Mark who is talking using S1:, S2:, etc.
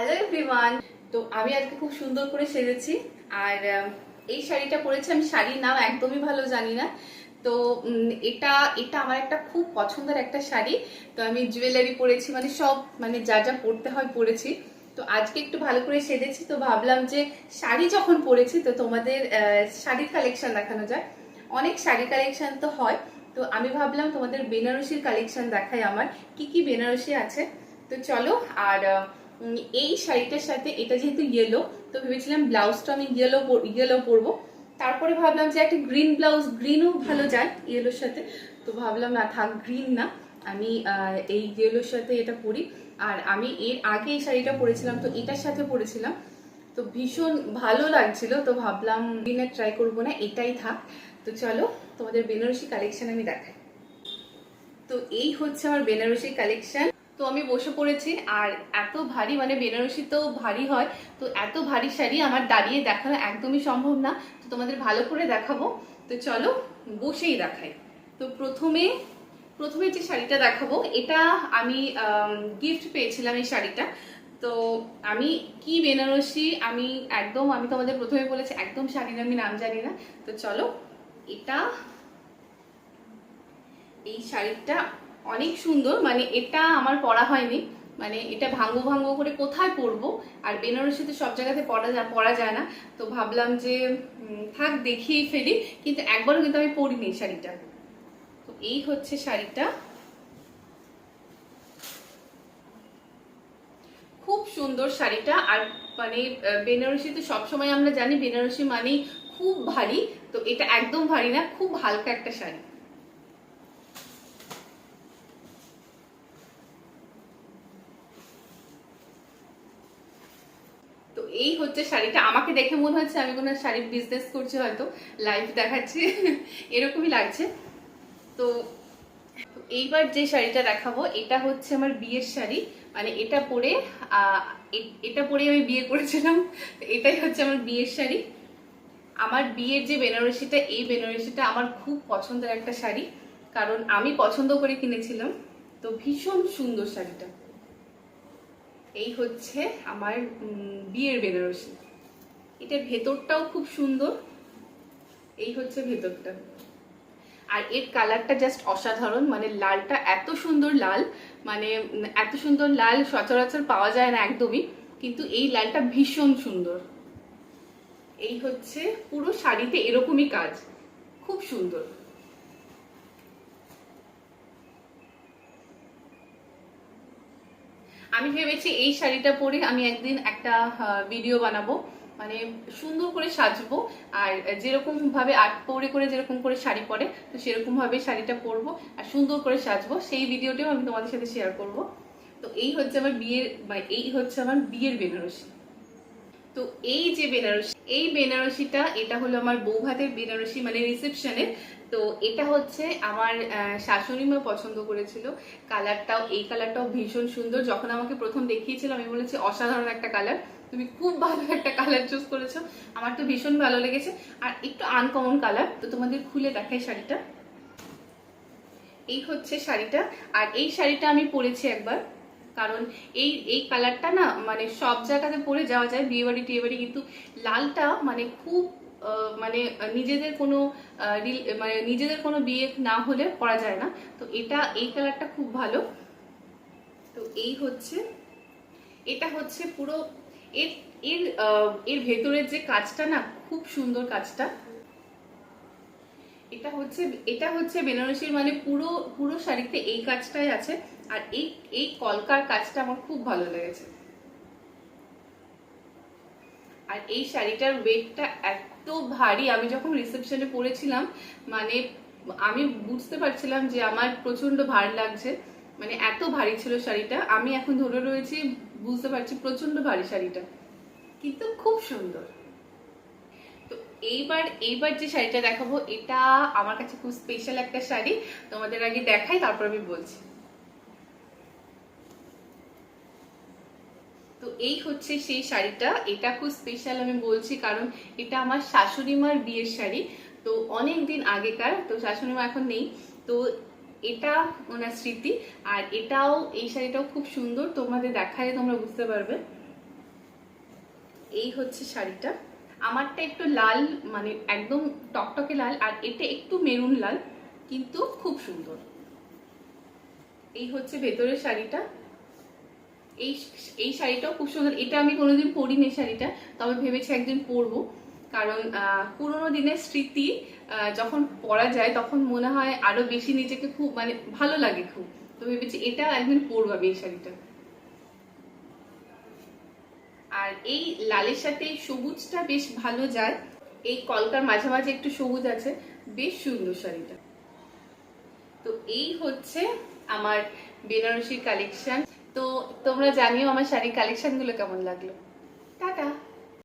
S1: Hello everyone. তো আমি আজকে খুব সুন্দর করে সেজেছি। আর এই শাড়িটা পরেছি, আমি শাড়ির নাম একদমই ভালো জানি না। তো এটা এটা আমার একটা খুব পছন্দের একটা শাড়ি। তো আমি জুয়েলারি পরেছি, মানে সব মানে যা যা পরতে হয় পরেছি। তো আজকে একটু ভালো করে সেজেছি, তো ভাবলাম যে শাড়ি যখন পরেছি তো তোমাদের শাড়ির কালেকশন দেখানো যায়। অনেক শাড়ি কালেকশন তো হয়, তো আমি ভাবলাম তোমাদের বেনারসির কালেকশন দেখাই, আমার কি কি বেনারসি আছে। তো চলো। আর এই শাড়িটার সাথে এটা যেহেতু ইয়েলো, তো ভেবেছিলাম ব্লাউজটা আমি ইয়েলো পরবো। তারপরে ভাবলাম যে একটা গ্রিন ব্লাউজ, গ্রিনও ভালো যায় ইয়েলোর সাথে। তো ভাবলাম না, থাক গ্রিন না, আমি এই ইয়েলোর সাথে এটা পরি। আর আমি এর আগে এই শাড়িটা পরেছিলাম, তো এটার সাথে পরেছিলাম, তো ভীষণ ভালো লাগছিল। তো ভাবলাম গ্রিনে ট্রাই করবো না, এটাই থাক। তো চলো তোমাদের বেনারসি কালেকশন আমি দেখাই। তো এই হচ্ছে আমার বেনারসি কালেকশন। তো আমি বসে পড়েছি, আর এত ভারী, মানে বেনারসি তো ভারী হয়, তো এত ভারী শাড়ি আমার দাঁড়িয়ে দেখানো একদমই সম্ভব না। তো তোমাদের ভালো করে দেখাবো। তো চলো বসেই দেখাই। তো প্রথমে প্রথমে যে শাড়িটা দেখাবো, এটা আমি গিফট পেয়েছিলাম এই শাড়িটা। তো আমি কি বেনারসি, আমি তোমাদের প্রথমে বলেছি একদম শাড়ির আমি নাম জানি না। তো চলো, এটা এই শাড়িটা অনেক সুন্দর, মানে এটা আমার পরা হয়নি, মানে এটা ভাঙ্গো ভাঙ্গো করে কোথায় পরবো। আর বেনারসিতে সব জায়গাতে পরা যায় না। তো ভাবলাম যে থাক দেখিয়েই ফেলি, কিন্তু একবারও কিন্তু আমি পরিনি এই শাড়িটা। তো এই হচ্ছে শাড়িটা, খুব সুন্দর শাড়িটা। আর মানে বেনারসিতে সবসময় আমরা জানি বেনারসি মানেই খুব ভারী, তো এটা একদম ভারী না, খুব হালকা একটা শাড়ি। তো এই হচ্ছে শাড়িটা, আমাকে দেখে মনে হচ্ছে আমি কোনো শাড়ির বিজনেস করছি, হয়তো লাইভ দেখাচ্ছি এরকমই লাগছে। তো এইবার যে শাড়িটা দেখাবো, এটা হচ্ছে আমার বিয়ের শাড়ি, মানে এটা পরে আমি বিয়ে করেছিলাম। এটাই হচ্ছে আমার বিয়ের শাড়ি। আমার বিয়ের যে বেনারসিটা, এই বেনারসিটা আমার খুব পছন্দের একটা শাড়ি, কারণ আমি পছন্দ করে কিনেছিলাম। তো ভীষণ সুন্দর শাড়িটা। এই হচ্ছে আমার বিয়ের বেনারসি। এটার ভেতরটাও খুব সুন্দর। এই হচ্ছে ভেতরটা। আর এর কালারটা জাস্ট অসাধারণ, মানে লালটা এত সুন্দর লাল, মানে এত সুন্দর লাল সচরাচর পাওয়া যায় না একদমই, কিন্তু এই লালটা ভীষণ সুন্দর। এই হচ্ছে পুরো শাড়িতে এরকমই কাজ, খুব সুন্দর। আমি ভেবেছি এই শাড়িটা পরে আমি একদিন একটা ভিডিও বানাবো, মানে সুন্দর করে সাজবো। আর যেরকম ভাবে আর্ট পরে করে যেরকম করে শাড়ি পরে, তো সেরকম ভাবে শাড়িটা পরবো আর সুন্দর করে সাজবো, সেই ভিডিওটাও আমি তোমাদের সাথে শেয়ার করব। তো এই হচ্ছে আমার বিয়ের, মানে এই হচ্ছে আমার বিয়ের বেনারসি। তো এই যে বেনারসি, এই বেনারসিটা এটা হলো আমার বৌভাতের বেনারসি, মানে রিসেপশনের। তো এটা হচ্ছে আমার শাশুড়ি মা পছন্দ করেছিল। কালারটাও, এই কালারটাও ভীষণ সুন্দর। যখন আমাকে প্রথম দেখিয়েছিল আমি বলেছি অসাধারণ একটা কালার, তুমি খুব ভালো একটা কালার চুজ করেছো। আমার তো ভীষণ ভালো লেগেছে, আর একটু আনকমন কালার। তো তোমাদের খুলে দেখাই শাড়িটা। এই হচ্ছে শাড়িটা। আর এই শাড়িটা আমি পরেছি একবার, কারণ এই এই কালারটা না, মানে সব জায়গাতে পরে যাওয়া যায়, বিয়ে বাড়ি টিয়ে বাড়ি, কিন্তু লালটা মানে খুব মানে নিজেদের কোনো মানে নিজেদের কোনো বিয়ে না হলে পরা যায় না। তো এটা, এই কালারটা খুব ভালো। তো এই হচ্ছে, এটা হচ্ছে পুরো এর এর এর ভেতরের যে কাজটা না, খুব সুন্দর কাজটা। এটা হচ্ছে, এটা হচ্ছে বেনারসির, মানে পুরো পুরো শাড়িতে এই কাজটাই আছে। আর এই এই কলকার কাজটা আমার খুব ভালো লেগেছে। আর এই শাড়িটার ওয়েটটা এত ভারী, আমি যখন রিসেপশনে পরেছিলাম, মানে আমি বুঝতে পারছিলাম যে আমার প্রচন্ড ভার লাগছে, মানে এত ভারী ছিল শাড়িটা। আমি এখন ধরে রয়েছি, বুঝতে পারছি প্রচন্ড ভারী শাড়িটা, কিন্তু খুব সুন্দর। তো এইবার এইবার যে শাড়িটা দেখাবো, এটা আমার কাছে খুব স্পেশাল একটা শাড়ি, তোমাদের আগে দেখাই তারপর আমি বলছি। তো এই হচ্ছে সেই শাড়িটা, এটা খুব স্পেশাল আমি বলছি, কারণ এটা আমার শাশুড়ি মার বিয়ের শাড়ি। তো অনেক দিন আগেকার, তো শাশুড়ি মা এখন নেই, তো এটা ওনার স্মৃতি। আর এটাও, এই শাড়িটাও খুব সুন্দর, তোমাদের দেখালে তোমরা বুঝতে পারবে। এই হচ্ছে শাড়িটা। আমারটা একটু লাল, মানে একদম টকটকে লাল, আর এটা একটু মেরুন লাল, কিন্তু খুব সুন্দর। এই হচ্ছে ভেতরের শাড়িটা। এই এই শাড়িটাও খুব সুন্দর। এটা আমি কোনোদিন পরিনি শাড়িটা, তবে ভেবেছি একদিন পরবো, কারণ পুরোনো দিনের স্মৃতি যখন পরা যায় তখন মনে হয় আরো বেশি নিজেকে খুব মানে ভালো লাগে খুব। তো ভেবেছি এটাও একদিন পরবো আমি এই শাড়িটা। আর এই লালের সাথে এই সবুজটা বেশ ভালো যায়, এই কলকার মাঝে মাঝে একটু সবুজ আছে, বেশ সুন্দর শাড়িটা। তো এই হচ্ছে আমার বেনারসির কালেকশন। তো তোমরা জানিও আমার শাড়ির কালেকশন গুলো কেমন লাগলো। টাটা।